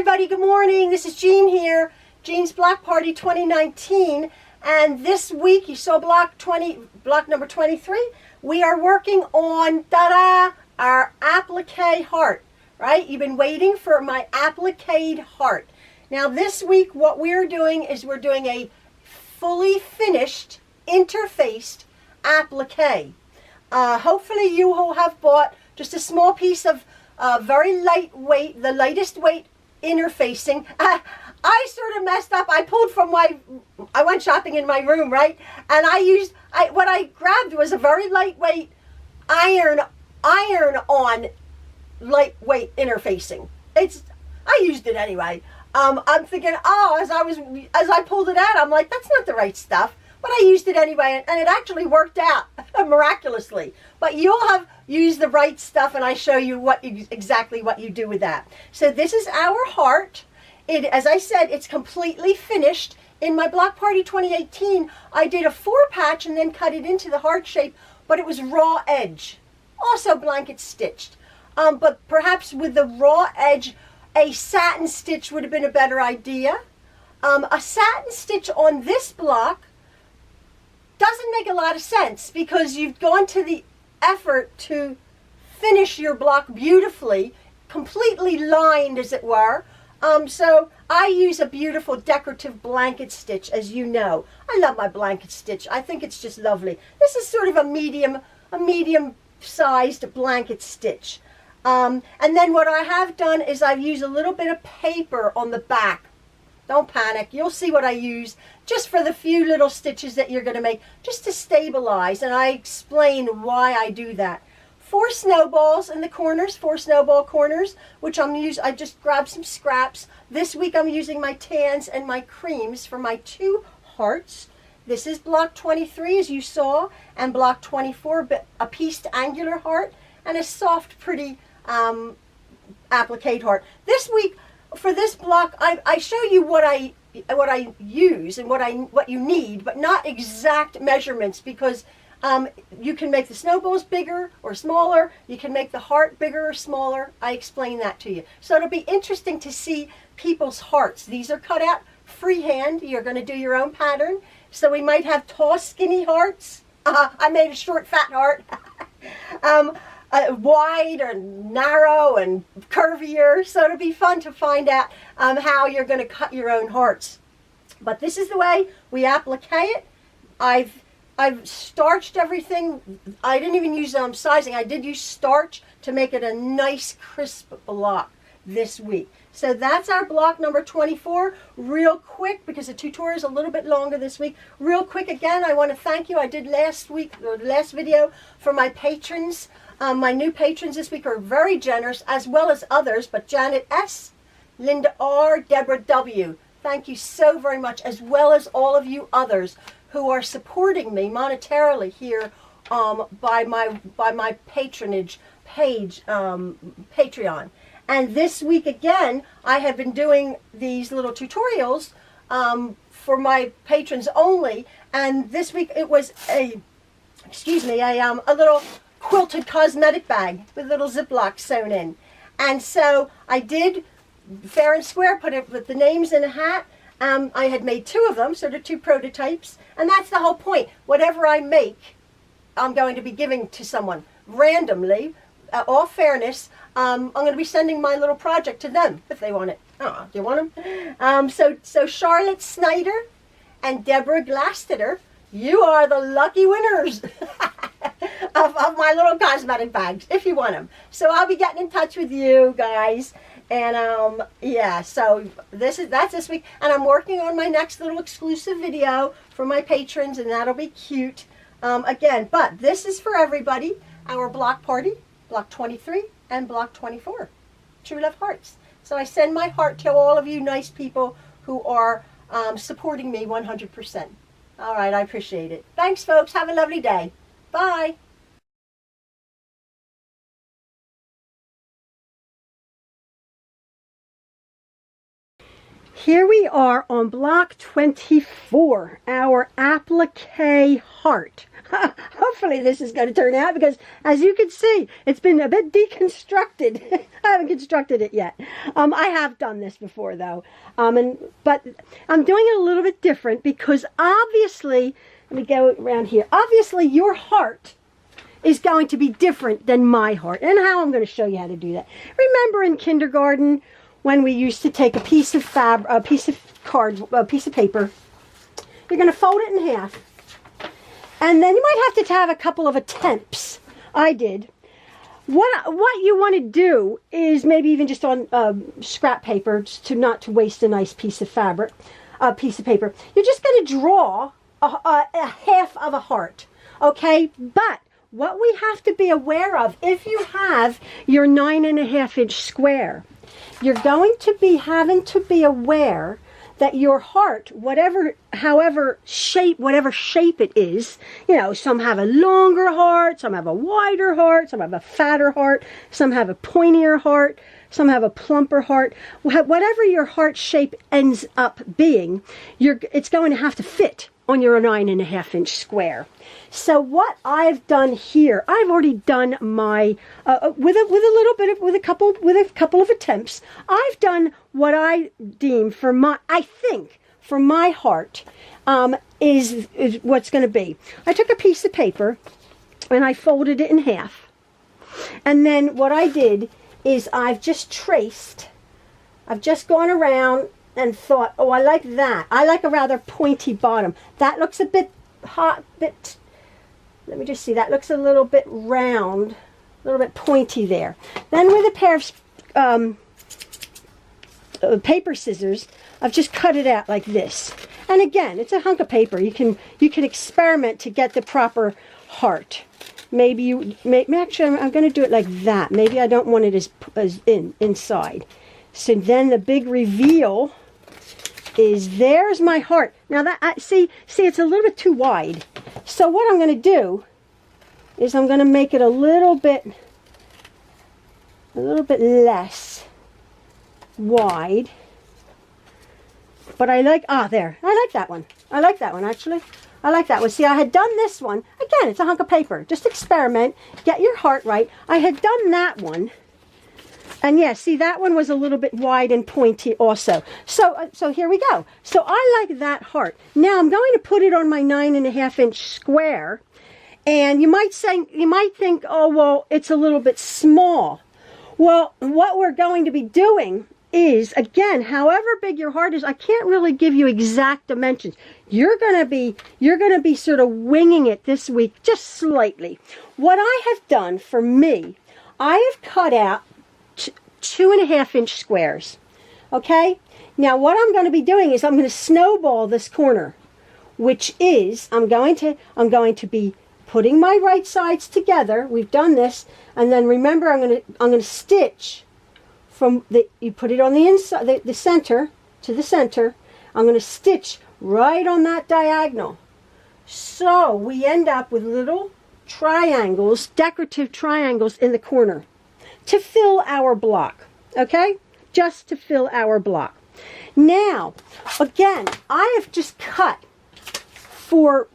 everybody, good morning. This is Jean here, Jean's Block Party 2019. And this week, you saw block number 23. We are working on, ta-da, our applique heart, right? You've been waiting for my applique heart. Now this week, what we're doing is we're doing a fully finished, interfaced applique. Hopefully you will have bought just a small piece of very lightweight, the lightest weight interfacing. I sort of messed up. I pulled from I went shopping in my room, right? And what I grabbed was a very lightweight iron-on lightweight interfacing. I used it anyway. I'm thinking, oh, as I pulled it out, I'm like, that's not the right stuff. But I used it anyway, and it actually worked out miraculously. But you'll have used the right stuff, and I show you exactly what you do with that. So this is our heart. As I said, it's completely finished. In my Block Party 2018, I did a 4-patch and then cut it into the heart shape, but it was raw edge. Also blanket stitched. But perhaps with the raw edge, a satin stitch would have been a better idea. A satin stitch on this block doesn't make a lot of sense because you've gone to the effort to finish your block beautifully, completely lined as it were. So I use a beautiful decorative blanket stitch, as you know. I love my blanket stitch. I think it's just lovely. This is sort of a medium-sized blanket stitch. And then what I have done is I've used a little bit of paper on the back. Don't panic. You'll see what I use just for the few little stitches that you're going to make, just to stabilize. And I explain why I do that. 4 snowballs in the corners, 4 snowball corners, which I just grabbed some scraps. This week I'm using my tans and my creams for my 2 hearts. This is block 23, as you saw, and block 24, a pieced angular heart and a soft, pretty applique heart. This week, for this block, I show you what I use and what you need, but not exact measurements, because you can make the snowballs bigger or smaller. You can make the heart bigger or smaller. I explain that to you. So it'll be interesting to see people's hearts. These are cut out freehand. You're going to do your own pattern. So we might have tall, skinny hearts. I made a short, fat heart. Wide or narrow and curvier. So it'll be fun to find out how you're going to cut your own hearts. But this is the way we applique it. I've starched everything. I didn't even use sizing. I did use starch to make it a nice crisp block this week. So that's our block number 24. Real quick, because the tutorial is a little bit longer this week. Real quick again, I want to thank you. I did last video for my patrons. My new patrons this week are very generous, as well as others, but Janet S., Linda R., Deborah W. Thank you so very much, as well as all of you others who are supporting me monetarily here by my patronage page, Patreon. And this week again, I have been doing these little tutorials for my patrons only. And this week it was a little quilted cosmetic bag with little Ziplocs sewn in. And so I did fair and square, put it with the names in a hat. I had made 2 of them, sort of 2 prototypes, and that's the whole point. Whatever I make, I'm going to be giving to someone randomly. All fairness, I'm going to be sending my little project to them if they want it. Oh, do you want them? So Charlotte Snyder and Deborah Glasteter, you are the lucky winners of my little cosmetic bags, if you want them. So I'll be getting in touch with you guys. And yeah, so that's this week, and I'm working on my next little exclusive video for my patrons, and that'll be cute. Again, but this is for everybody. Our block party, block 23 and block 24, Truelove hearts. So I send my heart to all of you nice people who are supporting me 100%. All right, I appreciate it. Thanks, folks. Have a lovely day. Bye. Here we are on block 24, our applique heart. Hopefully this is going to turn out, because as you can see, it's been a bit deconstructed. I haven't constructed it yet. I have done this before though, but I'm doing it a little bit different because obviously, let me go around here. Obviously your heart is going to be different than my heart, and how I'm going to show you how to do that. Remember in kindergarten when we used to take a piece of paper, you're going to fold it in half, and then you might have to have a couple of attempts. I did. What you want to do is maybe even just on scrap paper, not to waste a nice piece of fabric, piece of paper. You're just going to draw a half of a heart, okay? But what we have to be aware of, if you have your 9.5-inch square, you're going to be having to be aware that your heart, whatever shape it is, you know, some have a longer heart, some have a wider heart, some have a fatter heart, some have a pointier heart, some have a plumper heart. Whatever your heart shape ends up being, it's going to have to fit on your 9.5-inch square. So what I've done here, I've already done my with a couple of attempts. I've done what I deem for my heart is what's going to be. I took a piece of paper and I folded it in half, and then what I did is I've just gone around and thought, oh, I like that. I like a rather pointy bottom. That looks a bit hot, let me just see, that looks a little bit round, a little bit pointy there. Then with a pair of paper scissors, I've just cut it out like this. And again, it's a hunk of paper. You can experiment to get the proper heart. Actually, I'm going to do it like that. Maybe I don't want it as inside. So then the big reveal is, there's my heart. Now that see it's a little bit too wide. So what I'm going to do is I'm going to make it a little bit less wide. But I like there. I like that one. I like that one actually. I like that one. See, I had done this one. Again, it's a hunk of paper. Just experiment. Get your heart right. I had done that one. And yeah, see, that one was a little bit wide and pointy also. So here we go. So I like that heart. Now I'm going to put it on my 9.5-inch square. And you might think, oh, well, it's a little bit small. Well, what we're going to be doing is, again, however big your heart is, I can't really give you exact dimensions. You're going to be sort of winging it this week, just slightly. What I have done for me, I have cut out 2.5-inch squares. Okay? Now what I'm going to be doing is I'm going to snowball this corner, which is I'm going to be putting my right sides together. We've done this, and then remember I'm going to stitch from you put it on the inside, the center to the center. I'm going to stitch right on that diagonal. So we end up with little triangles, decorative triangles in the corner, to fill our block, okay? Just to fill our block. Now, again, I have just cut for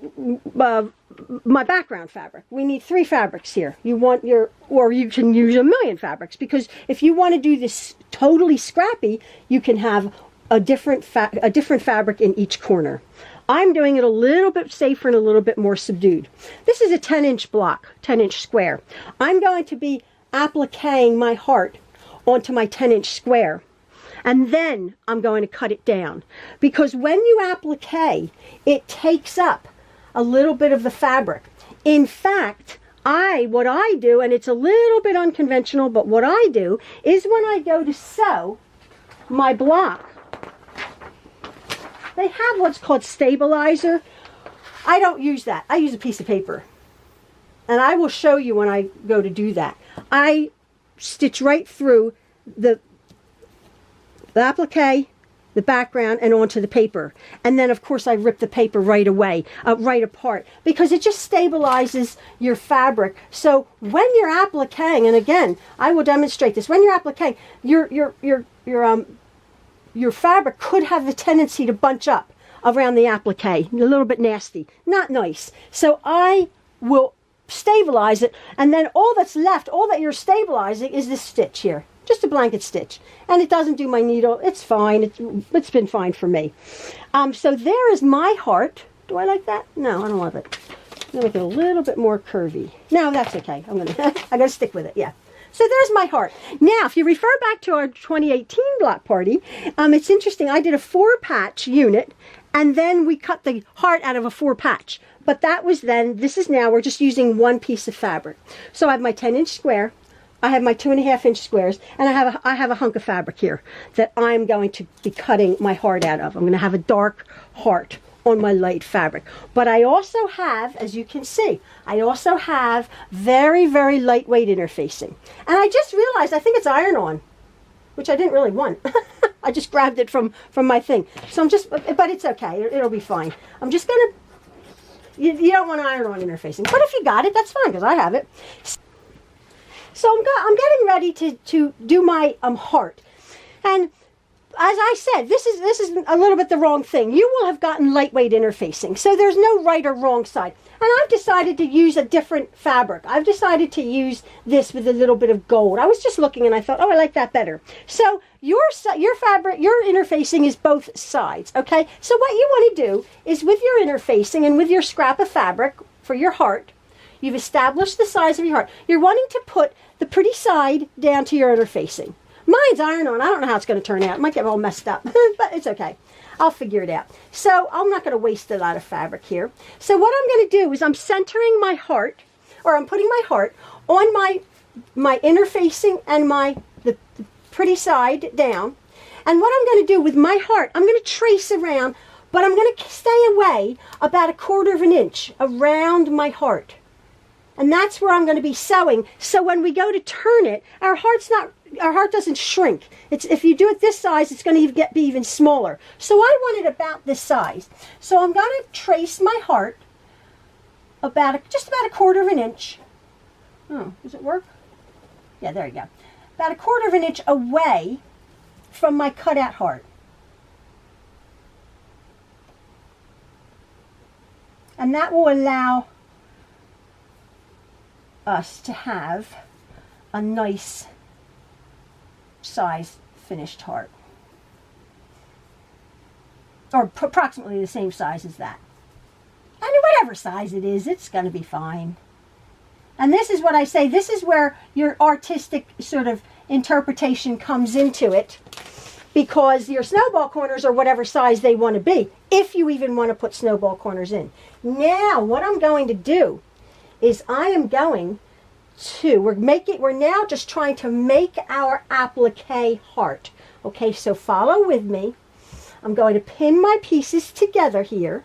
my background fabric. We need 3 fabrics here. Or you can use 1,000,000 fabrics, because if you want to do this totally scrappy, you can have a different fabric in each corner. I'm doing it a little bit safer and a little bit more subdued. This is a 10-inch block, 10-inch square. I'm going to be appliquing my heart onto my 10-inch square, and then I'm going to cut it down, because when you applique, it takes up a little bit of the fabric. In fact, what I do, and it's a little bit unconventional, but what I do is when I go to sew my block, they have what's called stabilizer. I don't use that. I use a piece of paper, and I will show you when I go to do that. I stitch right through the applique, the background, and onto the paper. And then, of course, I rip the paper right away, right apart, because it just stabilizes your fabric. So when you're appliquing, and again, I will demonstrate this, when you're appliquing, your fabric could have the tendency to bunch up around the applique, a little bit nasty, not nice. So I will stabilize it, and then all that's left, all that you're stabilizing, is this stitch here, just a blanket stitch, and it doesn't do my needle. It's fine. It's been fine for me. So there is my heart. Do I like that? No, I don't love it. I'm gonna make it a little bit more curvy. No, that's okay. I'm gonna stick with it. Yeah. So there's my heart. Now, if you refer back to our 2018 block party, it's interesting. I did a 4-patch unit, and then we cut the heart out of a 4-patch. But that was then. This is now. We're just using one piece of fabric. So I have my 10-inch square. I have my 2.5-inch squares, and I have a hunk of fabric here that I'm going to be cutting my heart out of. I'm going to have a dark heart on my light fabric. But I also have, as you can see, I also have very, very lightweight interfacing. And I just realized, I think it's iron-on, which I didn't really want. I just grabbed it from my thing. So I'm just, but it's okay. It'll be fine. I'm just going to, you don't want iron-on interfacing. But if you got it, that's fine, because I have it. So I'm getting ready to do my heart. And as I said, this is a little bit the wrong thing. You will have gotten lightweight interfacing, so there's no right or wrong side. And I've decided to use a different fabric. I've decided to use this with a little bit of gold. I was just looking and I thought, oh, I like that better. So your fabric, your interfacing is both sides, okay? So what you want to do is, with your interfacing and with your scrap of fabric for your heart, you've established the size of your heart. You're wanting to put the pretty side down to your interfacing. Mine's iron-on. I don't know how it's going to turn out. It might get all messed up, but it's okay. I'll figure it out. So I'm not going to waste a lot of fabric here. So what I'm going to do is I'm centering my heart, or I'm putting my heart on my interfacing and the pretty side down. And what I'm going to do with my heart, I'm going to trace around, but I'm going to stay away about 1/4 of an inch around my heart. And that's where I'm going to be sewing. So when we go to turn it, our heart doesn't shrink. If you do it this size, it's going to be even smaller. So I want it about this size. So I'm going to trace my heart just about 1/4 of an inch. Oh, does it work? Yeah, there you go. About 1/4 of an inch away from my cutout heart. And that will allow us to have a nice size finished heart, or approximately the same size as that. And whatever size it is, it's going to be fine. And this is what I say, this is where your artistic sort of interpretation comes into it, because your snowball corners are whatever size they want to be, if you even want to put snowball corners in. Now what I'm going to do is I am going to, we're now just trying to make our applique heart. Okay, so follow with me. I'm going to pin my pieces together here.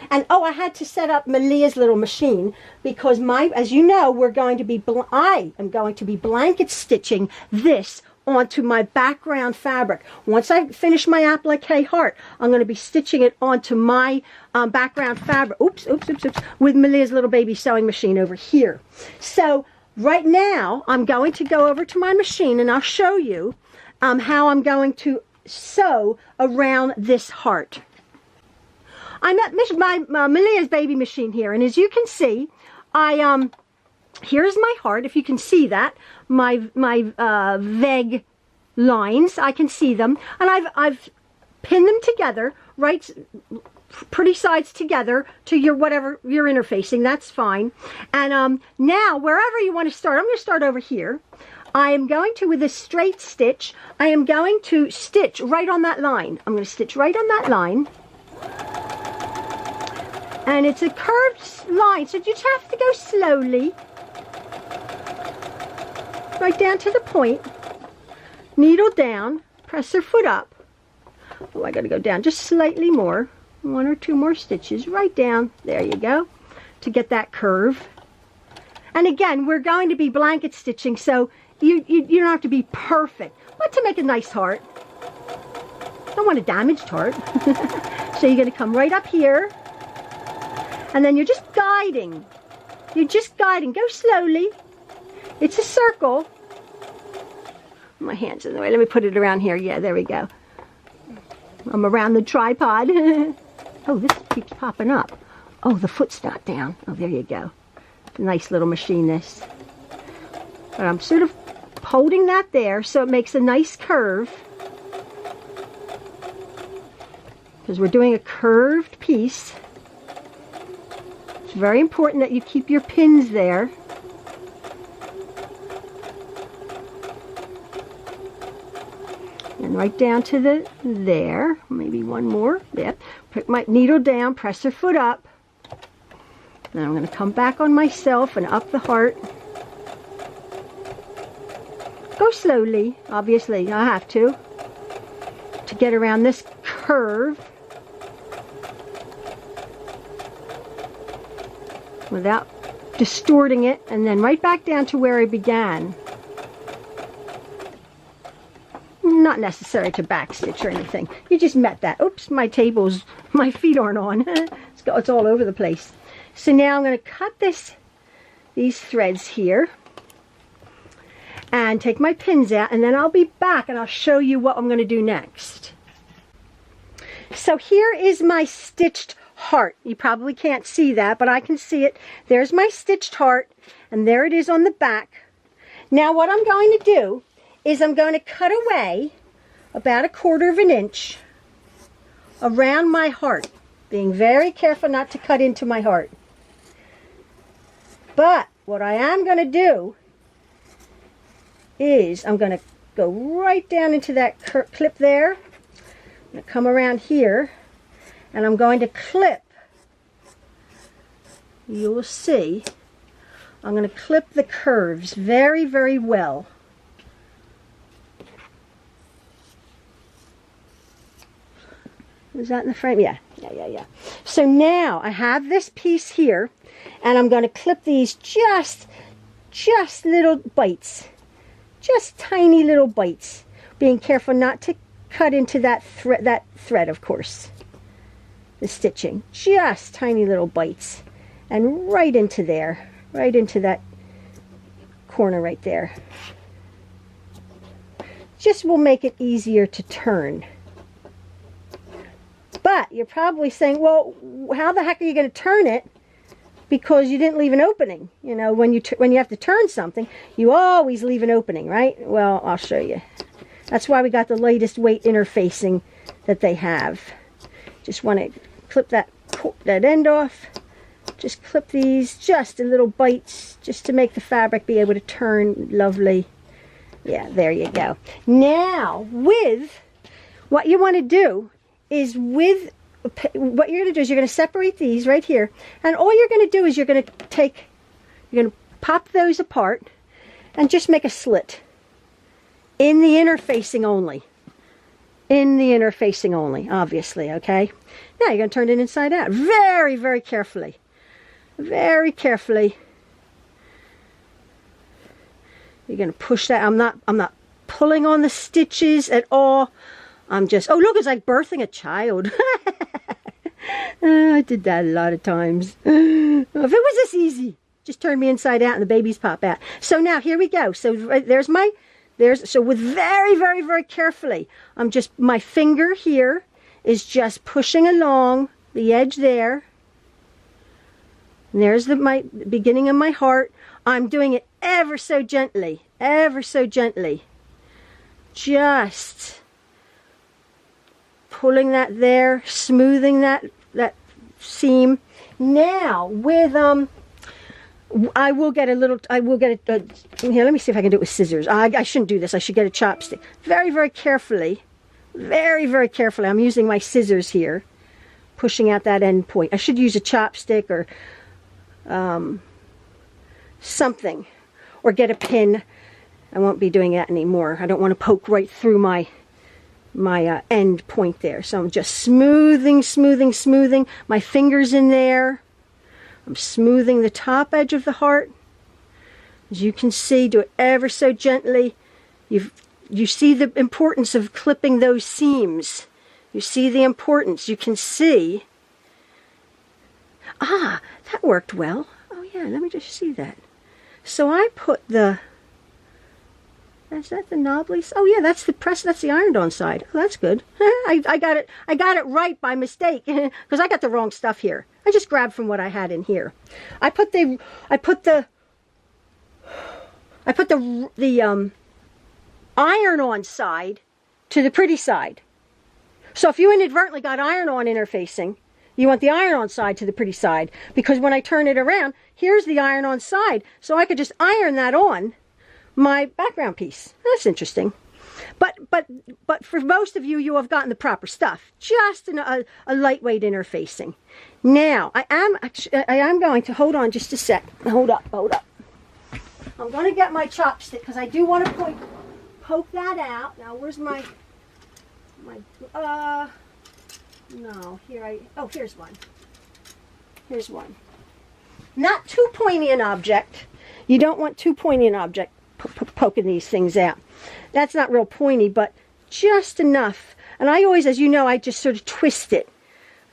And oh, I had to set up Malia's little machine, because as you know, I am going to be blanket stitching this onto my background fabric. Once I finish my applique heart, I'm going to be stitching it onto my background fabric. Oops, with Malia's little baby sewing machine over here. So right now, I'm going to go over to my machine and I'll show you how I'm going to sew around this heart. I'm at my Malia's baby machine here, and as you can see, here's my heart. If you can see that, my vague lines, I can see them, and I've pinned them together, right, pretty sides together to whatever you're interfacing. That's fine. And now wherever you want to start, I'm going to start over here. I am going to, with a straight stitch, I am going to stitch right on that line. I'm going to stitch right on that line. And it's a curved line, so you just have to go slowly. Right down to the point. Needle down. Press your foot up. Oh, I got to go down just slightly more. 1 or 2 more stitches. Right down. There you go. To get that curve. And again, we're going to be blanket stitching, so you don't have to be perfect. But to make a nice heart. Don't want a damaged heart. So you're going to come right up here. And then you're just guiding. You're just guiding. Go slowly. It's a circle. My hand's in the way. Let me put it around here. Yeah, there we go. I'm around the tripod. Oh, this keeps popping up. Oh, the foot's not down. Oh, there you go. Nice little machine, this. But I'm sort of holding that there so it makes a nice curve. Because we're doing a curved piece. It's very important that you keep your pins there. And right down to the there. Maybe one more. Yep. Put my needle down, press her foot up. Then I'm going to come back on myself and up the heart. Go slowly, obviously, I have to get around this curve without distorting it, and then right back down to where I began. Not necessary to backstitch or anything. You just met that. Oops, my feet aren't on. It's all over the place. So now I'm going to cut these threads here and take my pins out, and then I'll be back and I'll show you what I'm going to do next. So here is my stitched heart. You probably can't see that, but I can see it. There's my stitched heart, and there it is on the back. Now what I'm going to do is I'm going to cut away about 1/4 inch around my heart, being very careful not to cut into my heart. But what I am going to do is I'm going to go right down into that clip there. I'm going to come around here, and I'm going to clip. You will see I'm going to clip the curves very, very well. Is that in the frame? Yeah. So now I have this piece here, and I'm going to clip these just little bites. Just tiny little bites. Being careful not to cut into that thread, of course. The stitching. Just tiny little bites. And right into there. Right into that corner right there. Just will make it easier to turn. But you're probably saying, well, how the heck are you going to turn it? Because you didn't leave an opening. You know, when you have to turn something, you always leave an opening, right? Well, I'll show you. That's why we got the latest weight interfacing that they have. Just want to clip that end off. Just clip these just in little bites, just to make the fabric be able to turn lovely. Yeah, there you go. Now, with what you want to do is you're going to separate these right here, and all you're going to do is you're going to pop those apart and just make a slit in the interfacing only. In the interfacing only, obviously, okay? Now you're going to turn it inside out very, very carefully. Very carefully. You're going to push that. I'm not pulling on the stitches at all. I'm just, oh look, it's like birthing a child. I did that a lot of times. If it was this easy, just turn me inside out and the babies pop out. So now here we go. So so with very, very, very carefully, my finger here is just pushing along the edge there. And there's my beginning of my heart. I'm doing it ever so gently, just pulling that there, smoothing that seam. Now with I will get here, let me see if I can do it with scissors. I shouldn't do this. I should get a chopstick. Very, very carefully, I'm using my scissors here, pushing out that end point. I should use a chopstick or something, or get a pin. I won't be doing that anymore. I don't want to poke right through my end point there. So I'm just smoothing my fingers in there. I'm smoothing the top edge of the heart. As you can see, do it ever so gently. You see the importance of clipping those seams. You see the importance. You can see. Ah, that worked well. Oh yeah, let me just see that. So I put the Is that the knobbly? Oh yeah, that's the press. That's the ironed on side. Oh, that's good. I got it. I got it right by mistake because I got the wrong stuff here. I just grabbed from what I had in here. I put the iron on side to the pretty side. So if you inadvertently got iron on interfacing, you want the iron on side to the pretty side, because when I turn it around, here's the iron on side, so I could just iron that on my background piece. That's interesting. But for most of you, you have gotten the proper stuff, just a lightweight interfacing. Now I am going to hold on just a sec. Hold up. I'm going to get my chopstick because I do want to poke that out. Now where's my no, here's one. Here's one. Not too pointy an object. You don't want too pointy an object poking these things out. That's not real pointy, but just enough. And I always, as you know, I just sort of twist it.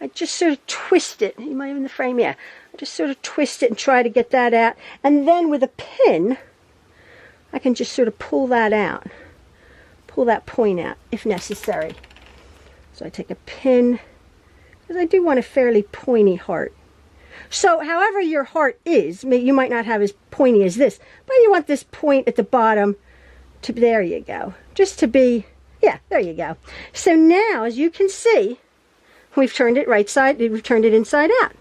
You might have in the frame, yeah. I just sort of twist it and try to get that out. And then with a pin, I can just sort of pull that out. Pull that point out if necessary. So I take a pin, because I do want a fairly pointy heart. So however your heart is, you might not have as pointy as this, but you want this point at the bottom to, there you go, just to be, yeah, there you go. So now, as you can see, we've turned it we've turned it inside out.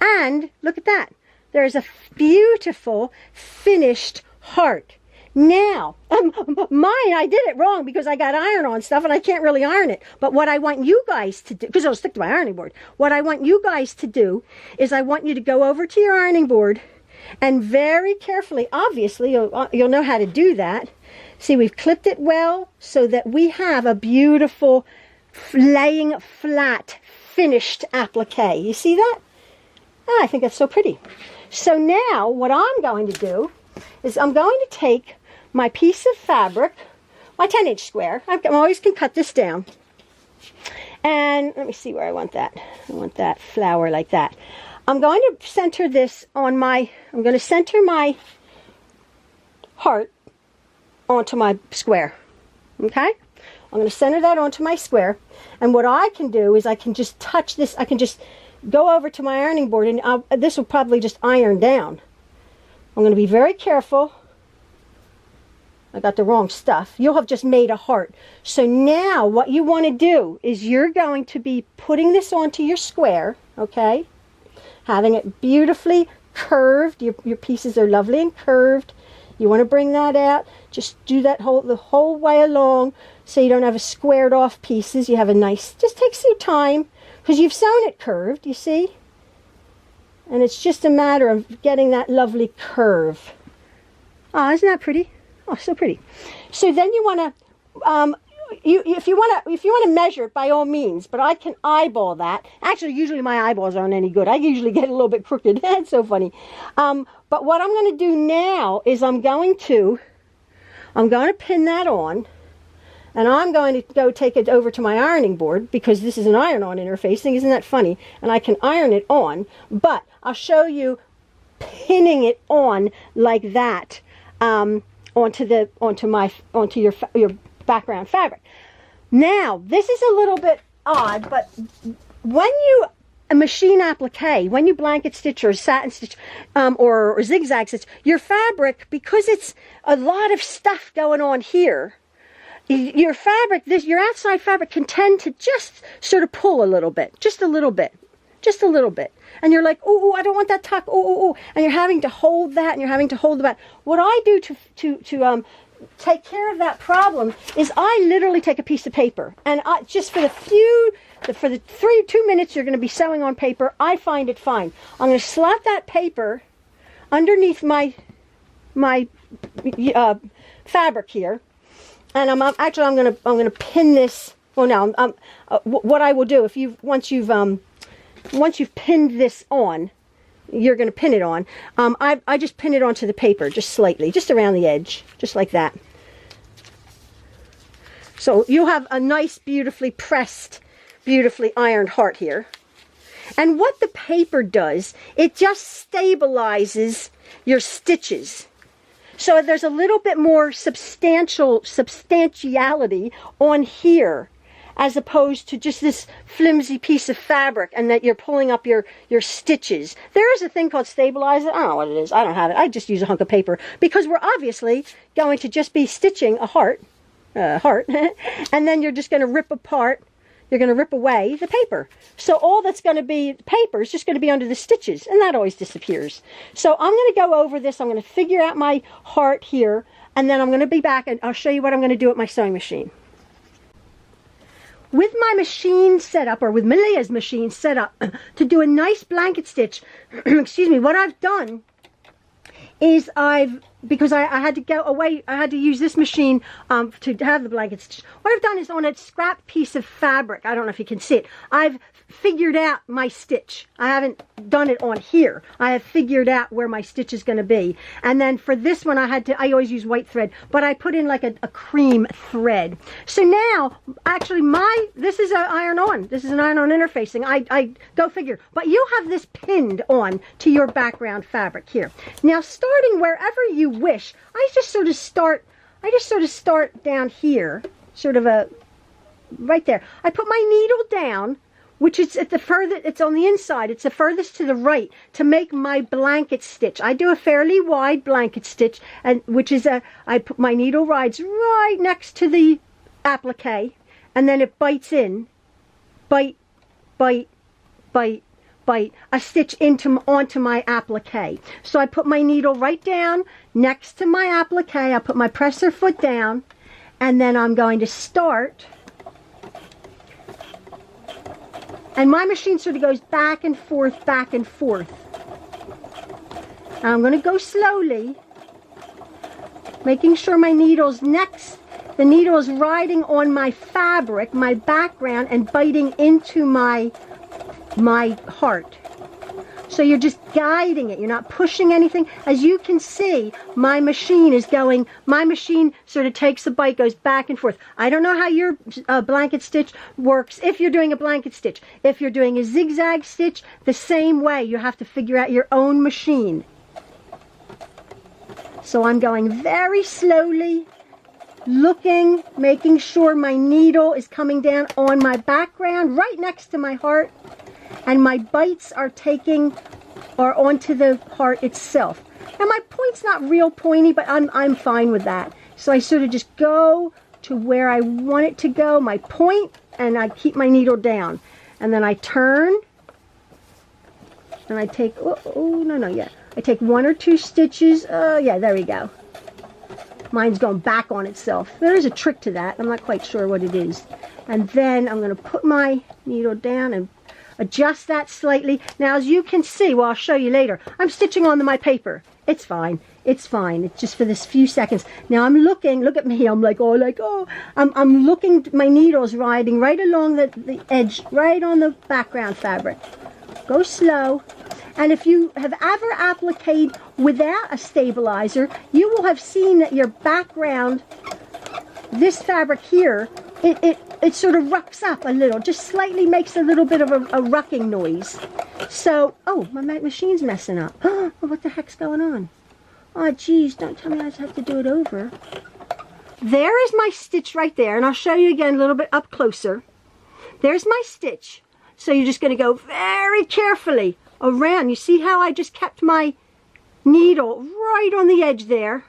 And look at that. There's a beautiful finished heart. Now, mine, I did it wrong because I got iron on stuff and I can't really iron it. But what I want you guys to do, because it'll stick to my ironing board, what I want you guys to do is I want you to go over to your ironing board and very carefully, obviously, you'll know how to do that. See, we've clipped it well so that we have a beautiful laying flat finished applique. You see that? Oh, I think that's so pretty. So now what I'm going to do is I'm going to take my piece of fabric, my 10-inch square. I always can cut this down. And let me see where I want that. I want that flower like that. I'm going to center this on I'm going to center my heart onto my square. Okay? I'm going to center that onto my square. And what I can do is I can just touch this. I can just go over to my ironing board and this will probably just iron down. I'm going to be very careful. I got the wrong stuff. You'll have just made a heart. So now what you want to do is you're going to be putting this onto your square, okay? Having it beautifully curved. Your pieces are lovely and curved. You want to bring that out. Just do that the whole way along so you don't have a squared off pieces. You have a nice, just takes your time because you've sewn it curved, you see? And it's just a matter of getting that lovely curve. Ah, isn't that pretty? Oh, so pretty. So then you want to, if you want to measure it, by all means, but I can eyeball that. Actually, usually my eyeballs aren't any good. I usually get a little bit crooked. That's so funny. But what I'm going to do now is I'm going to pin that on, and I'm going to go take it over to my ironing board because this is an iron-on interfacing. Isn't that funny? And I can iron it on, but I'll show you pinning it on like that. Onto your background fabric. Now, this is a little bit odd, but when you machine applique, when you blanket stitch or satin stitch or zigzag stitch, your fabric, because it's a lot of stuff going on here, your fabric, your outside fabric can tend to just sort of pull a little bit, just a little bit. And you're like, oh, I don't want that tuck, oh. And you're having to hold that, and you're having to hold that. What I do to take care of that problem is I literally take a piece of paper, and just for the 2 minutes you're going to be sewing on paper, I find it fine. I'm going to slot that paper underneath my fabric here, and I'm going to pin this. Well, no, what I will do once you've pinned this on, you're going to pin it on. I just pin it onto the paper, just slightly, just around the edge, just like that. So you'll have a nice, beautifully pressed, beautifully ironed heart here. And what the paper does, it just stabilizes your stitches. So there's a little bit more substantiality on here, as opposed to just this flimsy piece of fabric and that you're pulling up your stitches. There is a thing called stabilizer. I don't know what it is. I don't have it. I just use a hunk of paper because we're obviously going to just be stitching a heart, and then you're just going to rip apart. You're going to rip away the paper. So all that's going to be paper is just going to be under the stitches, and that always disappears. So I'm going to go over this. I'm going to figure out my heart here, and then I'm going to be back, and I'll show you what I'm going to do with my sewing machine. With my machine set up, or with Malia's machine set up, to do a nice blanket stitch, excuse me, what I've done is because I had to go away, I had to use this machine to have the blanket stitch. What I've done is on a scrap piece of fabric, I don't know if you can see it, I've figured out my stitch. I haven't done it on here. I have figured out where my stitch is going to be. And then for this one I always use white thread, but I put in like a cream thread. So now, actually this is an iron-on. This is an iron-on interfacing. I go figure. But you have this pinned on to your background fabric here. Now starting wherever you wish, I just sort of start down here, sort of right there. I put my needle down, which is at the furthest, it's on the inside, it's the furthest to the right, to make my blanket stitch. I do a fairly wide blanket stitch, and which is I put my needle rides right next to the applique, and then it bites in, bite, bite, bite, bite, a stitch onto my applique. So I put my needle right down next to my applique, I put my presser foot down, and then I'm going to start. And my machine sort of goes back and forth, back and forth. And I'm going to go slowly, making sure my needle's the needle is riding on my fabric, my background, and biting into my heart. So you're just guiding it. You're not pushing anything. As you can see, my machine sort of takes a bite, goes back and forth. I don't know how your blanket stitch works if you're doing a blanket stitch. If you're doing a zigzag stitch, the same way. You have to figure out your own machine. So I'm going very slowly, looking, making sure my needle is coming down on my background, right next to my heart. And my bites are onto the heart itself. And my point's not real pointy, but I'm fine with that. So I sort of just go to where I want it to go, my point, and I keep my needle down. And then I turn, and I take, I take 1 or 2 stitches. Yeah, there we go. Mine's going back on itself. There is a trick to that. I'm not quite sure what it is. And then I'm going to put my needle down and adjust that slightly. Now, as you can see, well, I'll show you later, I'm stitching on my paper. It's fine. It's fine. It's just for this few seconds. Now I'm looking, look at me, I'm like, oh. I'm looking, my needle's riding right along the edge, right on the background fabric. Go slow. And if you have ever appliqued without a stabilizer, you will have seen that your background, this fabric here, it sort of rucks up a little, just slightly makes a little bit of a rucking noise. So, oh, my machine's messing up. Oh, what the heck's going on? Oh, geez, don't tell me I just have to do it over. There is my stitch right there, and I'll show you again a little bit up closer. There's my stitch. So you're just going to go very carefully around. You see how I just kept my needle right on the edge there?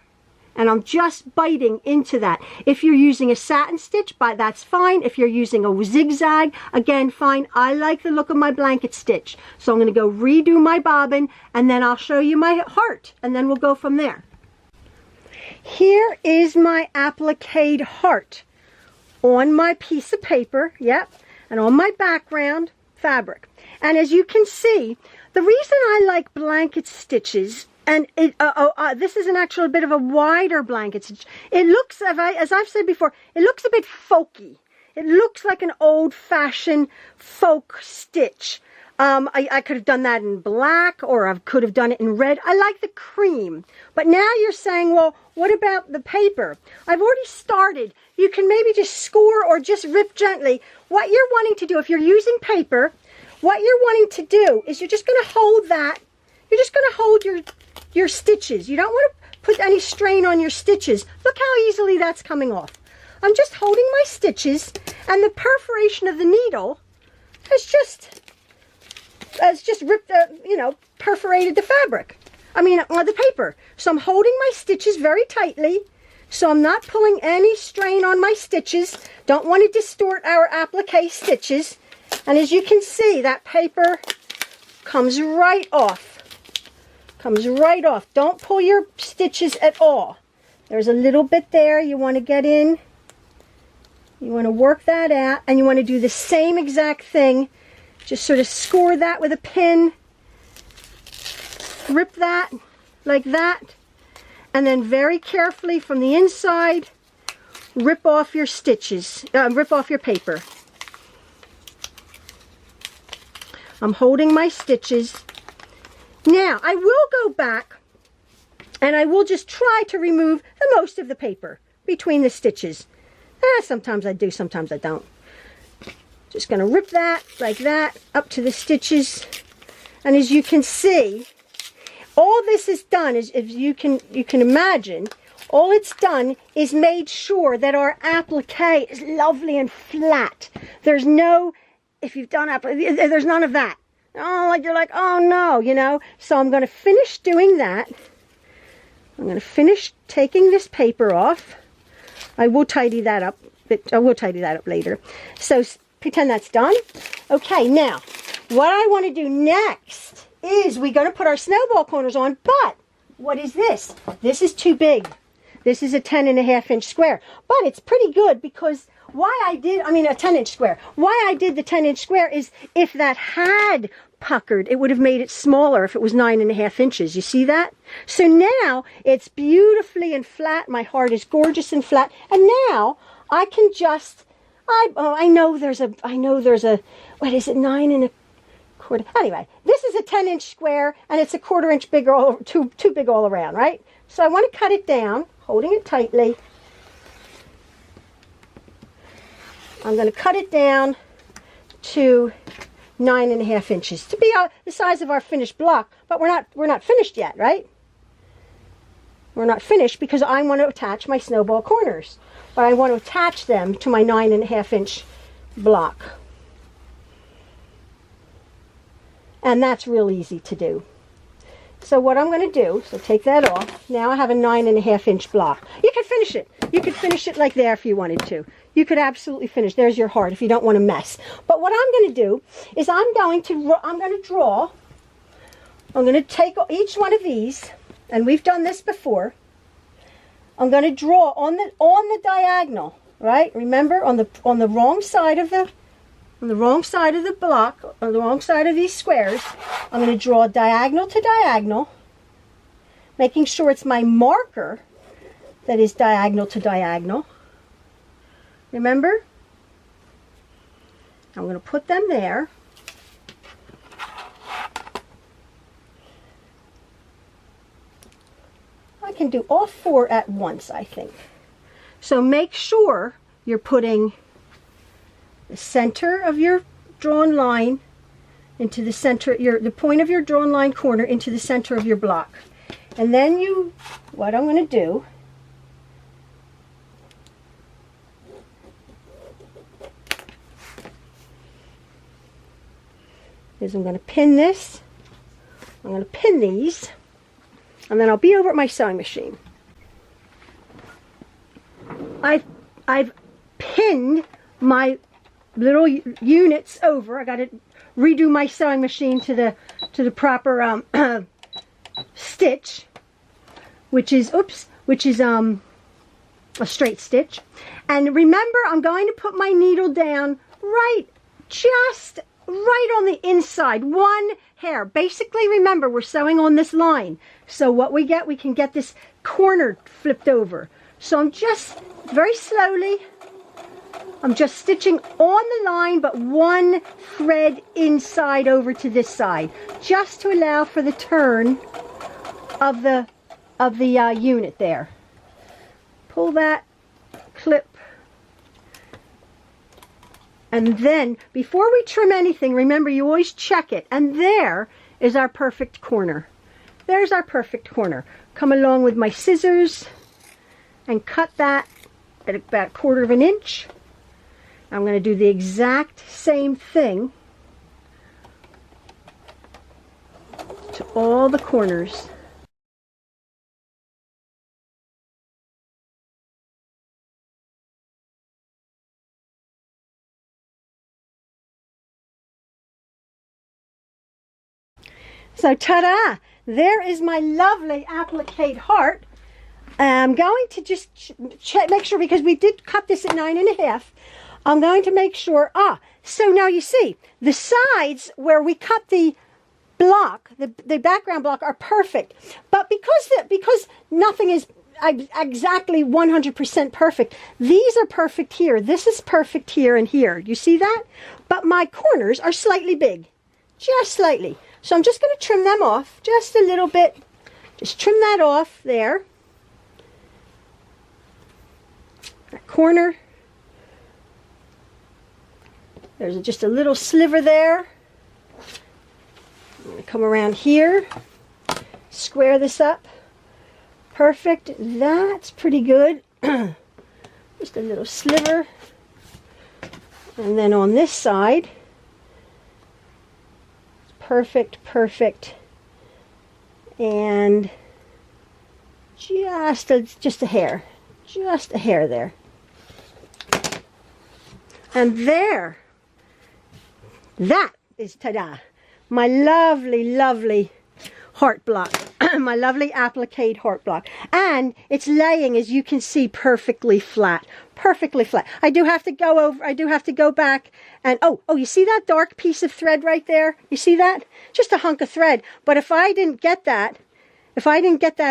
And I'm just biting into that. If you're using a satin stitch, that's fine. If you're using a zigzag, again, fine. I like the look of my blanket stitch. So I'm going to go redo my bobbin, and then I'll show you my heart, and then we'll go from there. Here is my appliqued heart on my piece of paper, yep, and on my background fabric. And as you can see, the reason I like blanket stitches, and this is an actual bit of a wider blanket stitch. It looks, as I've said before, it looks a bit folky. It looks like an old-fashioned folk stitch. I could have done that in black, or I could have done it in red. I like the cream. But now you're saying, well, what about the paper? I've already started. You can maybe just score or just rip gently. What you're wanting to do, if you're using paper, what you're wanting to do is you're just going to hold that. You're just going to hold your stitches. You don't want to put any strain on your stitches. Look how easily that's coming off. I'm just holding my stitches, and the perforation of the needle has just ripped perforated the fabric. The paper. So I'm holding my stitches very tightly, so I'm not pulling any strain on my stitches. Don't want to distort our applique stitches. And as you can see, that paper comes right off. Comes right off. Don't pull your stitches at all. There's a little bit there you want to get in. You want to work that out, and you want to do the same exact thing. Just sort of score that with a pin. Rip that like that, and then very carefully from the inside, rip off your stitches, rip off your paper. I'm holding my stitches. Now, I will go back and I will just try to remove the most of the paper between the stitches. Sometimes I do, sometimes I don't. Just going to rip that like that up to the stitches. And as you can see, all this is done is, if you can imagine, all it's done is made sure that our applique is lovely and flat. There's no, if you've done applique, there's none of that. Oh, like you're like, oh no, you know. So I'm going to finish doing that. I'm going to finish taking this paper off. I will tidy that up. I will tidy that up later. So pretend that's done. Okay, now what I want to do next is we're going to put our snowball corners on. But what is this? This is too big. This is a 10.5-inch square. But it's pretty good because a 10-inch square. Why I did the 10-inch square is if that had puckered, it would have made it smaller if it was 9.5 inches. You see that? So now it's beautifully and flat. My heart is gorgeous and flat. And now I can just, I know there's a, what is it, 9 1/4. Anyway, this is a 10-inch square and it's a 1/4 inch bigger, too big all around, right? So I want to cut it down, holding it tightly. I'm going to cut it down to 9.5 inches to be the size of our finished block, but we're not finished yet, right? We're not finished because I want to attach my snowball corners, but I want to attach them to my 9.5-inch block, and that's real easy to do. So what I'm going to do, so take that off. Now I have a 9.5-inch block. You could finish it. You could finish it like there if you wanted to. You could absolutely finish. There's your heart if you don't want to mess. But what I'm going to do is I'm going to draw. I'm going to take each one of these, and we've done this before. I'm going to draw on the diagonal, right? Remember, on the wrong side of the block, on the wrong side of these squares, I'm going to draw diagonal to diagonal, making sure it's my marker that is diagonal to diagonal. Remember? I'm going to put them there. I can do all 4 at once, I think. So make sure you're putting the center of your drawn line into the center, the point of your drawn line corner into the center of your block. And then what I'm going to do is I'm going to pin this. I'm going to pin these, and then I'll be over at my sewing machine. I've pinned my little units over. I got to redo my sewing machine to the proper stitch, which is a straight stitch. And remember, I'm going to put my needle down just right on the inside, 1 hair. Basically, remember, we're sewing on this line. So what we can get this corner flipped over. So I'm just very slowly, I'm just stitching on the line, but 1 thread inside over to this side, just to allow for the turn of the unit there. Pull that clip. And then, before we trim anything, remember, you always check it. And there is our perfect corner. there's our perfect corner. Come along with my scissors and cut that at about 1/4 of an inch. I'm going to do the exact same thing to all the corners. So ta-da! There is my lovely applique heart. I'm going to just make sure, because we did cut this at 9.5. I'm going to make sure, so now you see, the sides where we cut the block, the background block, are perfect. But because nothing is exactly 100% perfect, these are perfect here. This is perfect here and here. You see that? But my corners are slightly big, just slightly. So I'm just going to trim them off just a little bit. Just trim that off there. That corner. There's just a little sliver there. I'm going to come around here. Square this up. Perfect. That's pretty good. Just a little sliver. And then on this side. Perfect, perfect, and just a hair there, and there. That is ta-da! My lovely heart block, my lovely applique heart block, and it's laying, as you can see, perfectly flat. Perfectly flat. I do have to go back and you see that dark piece of thread right there? You see that? Just a hunk of thread. But if I didn't get that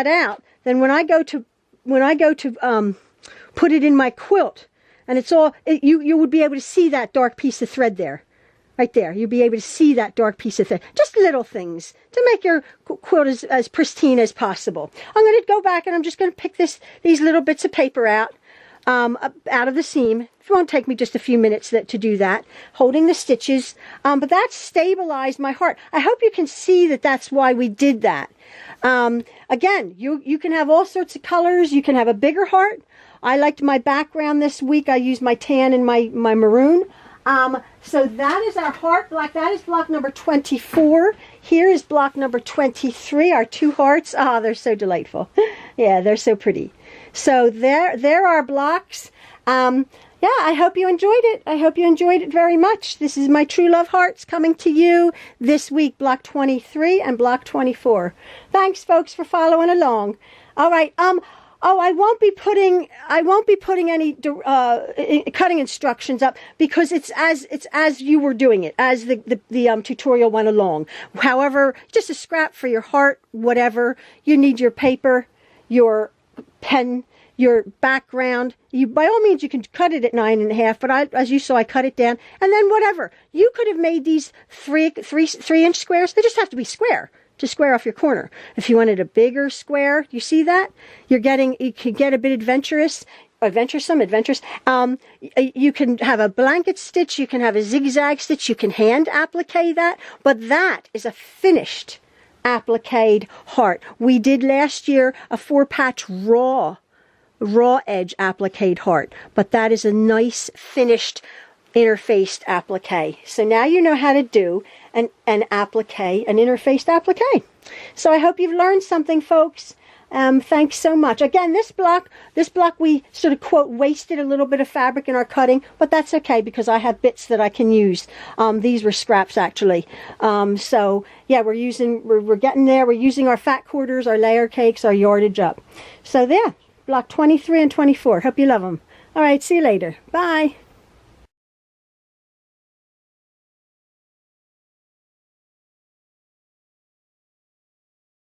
out, then when I go to put it in my quilt, and you would be able to see that dark piece of thread there. Right there, you'll be able to see that dark piece of thread. Just little things to make your quilt as pristine as possible. I'm going to go back and I'm just going to pick these little bits of paper out of the seam. It won't take me just a few minutes to do that, holding the stitches. But that stabilized my heart. I hope you can see that that's why we did that. Again, you can have all sorts of colors. You can have a bigger heart. I liked my background this week. I used my tan and my maroon. So that is our heart block. That is block number 24. Here is block number 23, our 2 hearts. They're so delightful. Yeah, they're so pretty. So there are blocks. Yeah, I hope you enjoyed it. I hope you enjoyed it very much. This is my Truelove hearts coming to you this week, block 23 and block 24. Thanks, folks, for following along. All right. I won't be putting any cutting instructions up, because it's as you were doing it, as the tutorial went along. However, just a scrap for your heart, whatever. You need your paper, your pen, your background. By all means, you can cut it at 9.5, but as you saw, I cut it down. And then whatever. You could have made these 3-inch squares. They just have to be square to square off your corner. If you wanted a bigger square, you see that? You can get a bit adventurous. You can have a blanket stitch. You can have a zigzag stitch. You can hand applique that. But that is a finished appliqued heart. We did last year a 4-patch raw edge appliqued heart, but that is a nice finished interfaced applique. So now you know how to do an interfaced applique. So I hope you've learned something, folks. Thanks so much. Again, this block we sort of, quote, wasted a little bit of fabric in our cutting, but that's okay because I have bits that I can use. These were scraps, actually. So yeah, we're getting there. We're using our fat quarters, our layer cakes, our yardage up. So there, block 23 and 24. Hope you love them. All right, see you later. Bye.